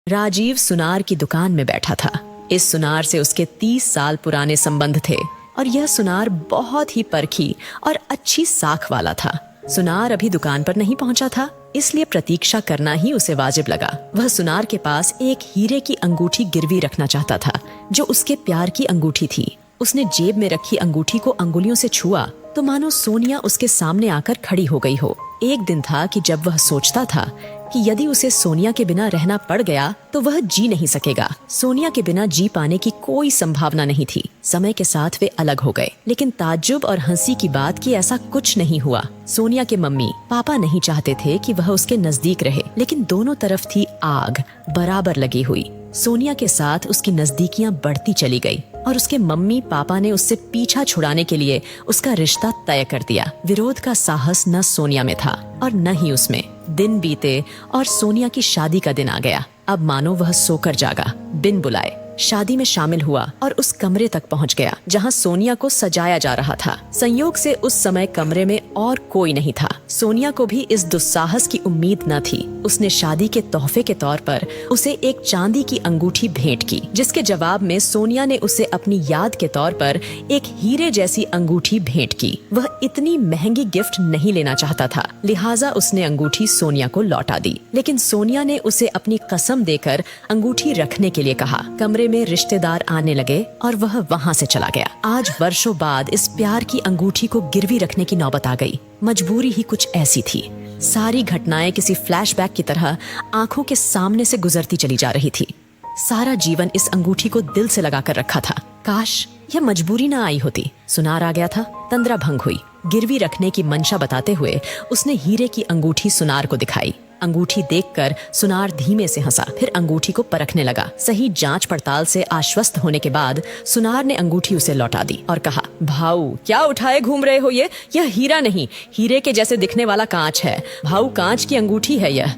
राजीव सुनार की दुकान में बैठा था। इस सुनार से उसके 30 साल पुराने संबंध थे और यह सुनार बहुत ही परखी और अच्छी साख वाला था। सुनार अभी दुकान पर नहीं पहुंचा था, इसलिए प्रतीक्षा करना ही उसे वाजिब लगा। वह सुनार के पास एक हीरे की अंगूठी गिरवी रखना चाहता था, जो उसके प्यार की अंगूठी थी। उसने जेब में रखी अंगूठी को अंगुलियों से छुआ तो मानो सोनिया उसके सामने आकर खड़ी हो गई हो। एक दिन था कि जब वह सोचता था कि यदि उसे सोनिया के बिना रहना पड़ गया तो वह जी नहीं सकेगा। सोनिया के बिना जी पाने की कोई संभावना नहीं थी। समय के साथ वे अलग हो गए, लेकिन ताज्जुब और हंसी की बात कि ऐसा कुछ नहीं हुआ। सोनिया के मम्मी पापा नहीं चाहते थे कि वह उसके नजदीक रहे, लेकिन दोनों तरफ थी आग बराबर लगी हुई। सोनिया के साथ उसकी नजदीकियां बढ़ती चली गई और उसके मम्मी पापा ने उससे पीछा छुड़ाने के लिए उसका रिश्ता तय कर दिया। विरोध का साहस न सोनिया में था और न ही उसमें। दिन बीते और सोनिया की शादी का दिन आ गया। अब मानो वह सोकर जागा, बिन बुलाए शादी में शामिल हुआ और उस कमरे तक पहुंच गया जहां सोनिया को सजाया जा रहा था। संयोग से उस समय कमरे में और कोई नहीं था। सोनिया को भी इस दुस्साहस की उम्मीद न थी। उसने शादी के तोहफे के तौर पर उसे एक चांदी की अंगूठी भेंट की, जिसके जवाब में सोनिया ने उसे अपनी याद के तौर पर एक हीरे जैसी अंगूठी भेंट की। वह इतनी महंगी गिफ्ट नहीं लेना चाहता था, लिहाजा उसने अंगूठी सोनिया को लौटा दी। लेकिन सोनिया ने उसे अपनी कसम देकर अंगूठी रखने के लिए कहा। कमरे में रिश्तेदार आने लगे और वह वहां से चला गया। आज वर्षों बाद इस प्यार की अंगूठी को गिरवी रखने की नौबत आ गई। मजबूरी ही कुछ ऐसी थी। सारी घटनाएं किसी फ्लैशबैक की तरह आंखों के सामने से गुजरती चली जा रही थी। सारा जीवन इस अंगूठी को दिल से लगाकर रखा था। काश यह मजबूरी ना आई होती। सुनार आ गया था, तंद्रा भंग हुई। गिरवी रखने की मंशा बताते हुए उसने हीरे की अंगूठी सुनार को दिखाई। अंगूठी देखकर सुनार धीमे से हंसा, फिर अंगूठी को परखने लगा। सही जांच पड़ताल से आश्वस्त होने के बाद सुनार ने अंगूठी उसे लौटा दी और कहा, भाऊ क्या उठाए घूम रहे हो? यह हीरा नहीं, हीरे के जैसे दिखने वाला कांच है। भाऊ कांच की अंगूठी है यह।